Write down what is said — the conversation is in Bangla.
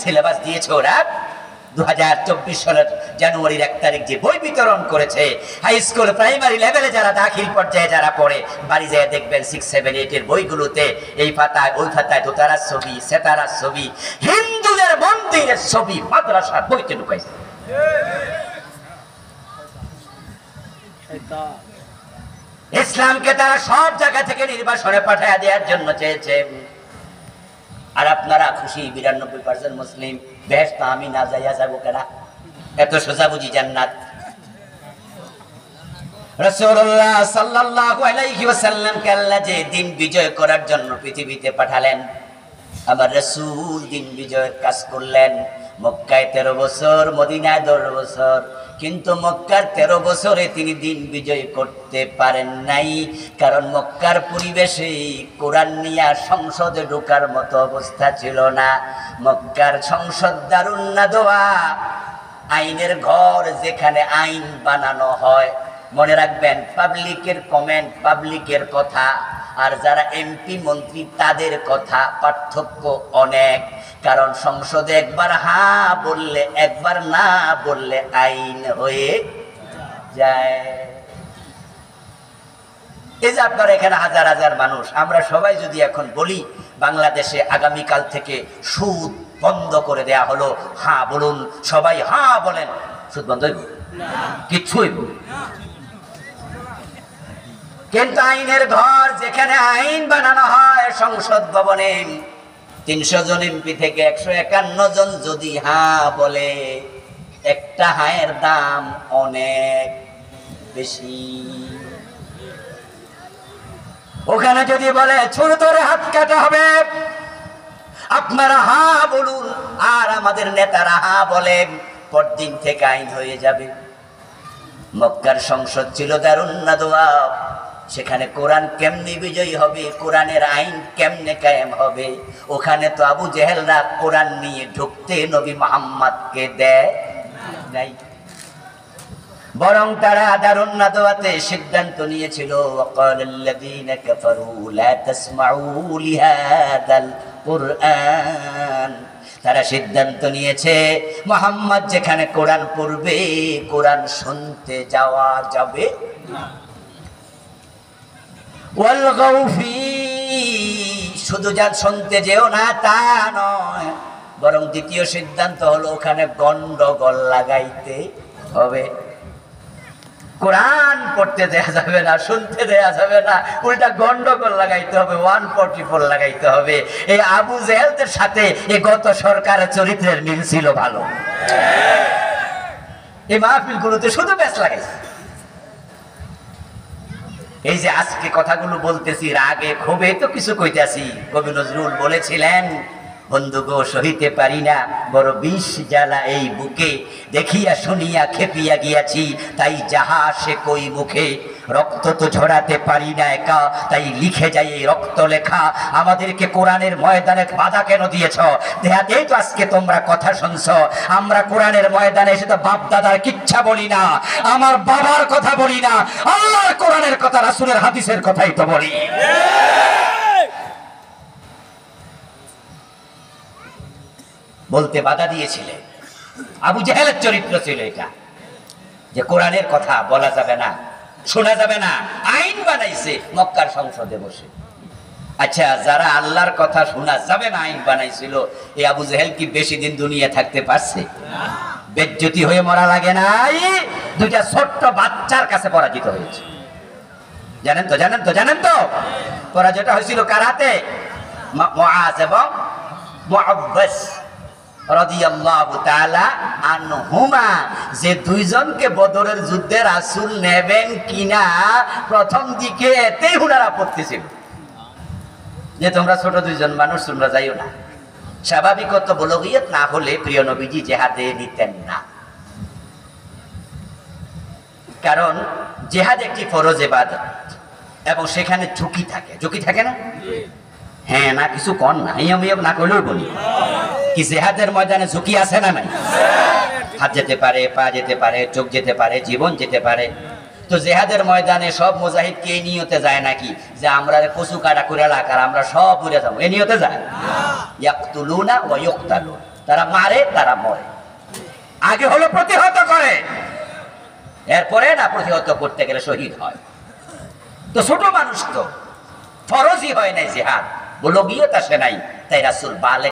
সিলেবাস দিয়েছে ওরা 2024 সালের জানুয়ারির 1 তারিখ যে বই বিতরণ করেছে, হাই স্কুল প্রাইমারি লেভেলে যারা দাখিল পর্যায়ে যারা পড়ে, বাড়ি যেয়ে দেখবেন 6, 7, 8 এর বইগুলোতে এই পাতায় ওই পাতায় দোতারার ছবি, সেতারার ছবি, হিন্দুদের মন্দিরের ছবি মাদ্রাসার বইতে ঢুকাইছে। ইসলামকে তারা সব জায়গা থেকে নির্বাসনে পাঠায় দেওয়ার জন্য চেয়েছে। আর আপনারা খুশি 92% মুসলিম, বেহেশতে আমি না যাইয়া যাবো কেনা? এত সোজা বুঝি জান্নাত? রাসূলুল্লাহ সাল্লাল্লাহু আলাইহি ওয়াসাল্লামকে আল্লাহ যে দিন বিজয় করার জন্য পৃথিবীতে পাঠালেন, আমার রাসূল দিন বিজয়ের কাজ করলেন। মক্কায় 13 বছর, মদিনায় 10 বছর, কিন্তু মক্কার 13 বছরে তিনি দিন বিজয় করতে পারেন নাই, কারণ মক্কার পরিবেশে কোরআন নিয়ে সংসদে ঢোকার মতো অবস্থা ছিল না। মক্কার সংসদ দারুন নাদওয়া, আইনের ঘর, যেখানে আইন বানানো হয়। মনে রাখবেন, পাবলিকের কমেন্ট, পাবলিকের কথা, আর যারা এমপি মন্ত্রী তাদের কথা পার্থক্য অনেক। কারণ সংসদে একবার হ্যাঁ বললে, একবার না বললে আইন হয়ে যায়। এই যে আপনারা এখানে হাজার হাজার মানুষ, আমরা সবাই যদি এখন বলি বাংলাদেশে আগামীকাল থেকে সুদ বন্ধ করে দেয়া হলো, হ্যাঁ বলুন, সবাই হ্যাঁ বলেন, সুদ বন্ধ হইব? কিচ্ছুই। কিন্তু আইনের ঘর, যেখানে আইন বানানো হয় সংসদ ভবনে, 300 জন এমপি থেকে 151 জন যদি হ্যাঁ বলে, একটা হাঁয়ের দাম অনেক বেশি। ওখানে যদি বলে ছুরি ধরে হাত কাটা হবে, আপনারা হ্যাঁ বলুন, আর আমাদের নেতারা হ্যাঁ বলেন, পরদিন থেকে আইন হয়ে যাবে। মক্কার সংসদ ছিল দারুন নাদওয়া, সেখানে কোরআন কেমনে বিজয়ী হবে, কোরআনের আইন কেমনে কায়েম হবে? ওখানে তো আবু জেহেলরা কোরআন নিয়ে ঢুকতে নবী মুহাম্মদকে দেয় নাই, বরং তারা দারুন নাদওয়াতে সিদ্ধান্ত নিয়েছিল, ওয়াকালাল্লাযীনা কাফারু লা তাসমাউ লিহাযাল কুরআন। তারা সিদ্ধান্ত নিয়েছে মুহাম্মদ যেখানে কোরআন পড়বে, কোরআন শুনতে যাওয়া যাবে না। শুধু যা শুনতে যেও না তা নয়, বরং দ্বিতীয় সিদ্ধান্ত হলো ওখানে গন্ডগোল লাগাইতে হবে। কোরআন পড়তে দেয়া যাবে না, শুনতে দেয়া যাবে না, উল্টা গন্ডগোল লাগাইতে হবে, 144 লাগাইতে হবে। এই আবু জেহেলদের সাথে এই গত সরকারের চরিত্রের মিল ছিল ভালো। এই মাহফিলগুলোতে শুধু ব্যাস লাগাইছে। এই যে আজকে কথাগুলো বলতেছি, রাগে ক্ষোভে তো কিছু কইতাছি। কবি নজরুল বলেছিলেন, বন্ধু গো সহিতে পারি না বড় বিষ জ্বালা এই বুকে, দেখিয়া শুনিয়া খেপিয়া গিয়াছি তাই যাহা সে কই মুখে। রক্ত তো ঝরাতে পারি না একা, তাই লিখে যাই এই রক্ত লেখা। আমাদেরকে কোরআনের ময়দানে বাধা কেন দিয়েছ? দেহাতেই তো আজকে তোমরা কথা শুনছ। আমরা কোরআনের ময়দানে এসে তো বাপ দাদার কিচ্ছা বলি না, আমার বাবার কথা বলি না, আল্লাহর কোরআনের কথা, রাসূলের হাদিসের কথাই তো বলি। বলতে বাধা দিয়েছিলেন, আবু জেহেলের চরিত্র ছিল এটা, যে কোরআনের কথা বলা যাবে না, শোনা যাবে না। আইন বানাইছে মক্কার সংসদে বসে। আচ্ছা, যারা আল্লাহর কথা শোনা যাবে না আইন বানাইছিল, এই আবু জেহেল কি বেশি দিন দুনিয়া থাকতে পারছে? বেজ্জতি হয়ে মরা লাগে নাই, দুইটা ছোট্ট বাচ্চার কাছে পরাজিত হয়েছে। জানেন তো, জানেন তো, জানেন তো পরাজয়টা হয়েছিল কার হাতে? মুআজ এবং মুআব্বাস রাদিয়াল্লাহু তাআলা আনহুমা, যে দুইজনকে বদরের যুদ্ধে রাসূল নেবেন কিনা প্রথম দিকে এতেই হুনার আপত্তি ছিল, যে তোমরা ছোট দুইজন মানুষ, তোমরা যাইও না। স্বাভাবিকত বলগিয়ত না হলে প্রিয় নবীজি জেহাদে নিতেন না, কারণ জেহাদ একটি ফরজ ইবাদত এবং সেখানে ঝুঁকি থাকে। ঝুঁকি থাকে না? হ্যাঁ না কিছু কন না, হিয়ম না করলেও বলি, কি জেহাদের ময়দানে ঝুঁকি আছে না নাই? হাত যেতে পারে, পা যেতে পারে, চোখ যেতে পারে, জীবন যেতে পারে। তো জেহাদের ময়দানে সব মুজাহিদ কি এই নিয়তে যায় নাকি যে আমরা কচু কাটা করে এলাকার আমরা সব উড়ে যাবো? এই নিয়তে যায়? ইয়াকতুলুনা ওয়া ইউকতালুন, তারা মারে, তারা মরে। আগে হলো প্রতিহত করে, এরপরে না প্রতিহত করতে গেলে শহীদ হয়। তো ছোট মানুষ তো, ফরজই হয় নাই জিহাদ, বলগিয়ত আসে নাই, তাই রাসূল বালে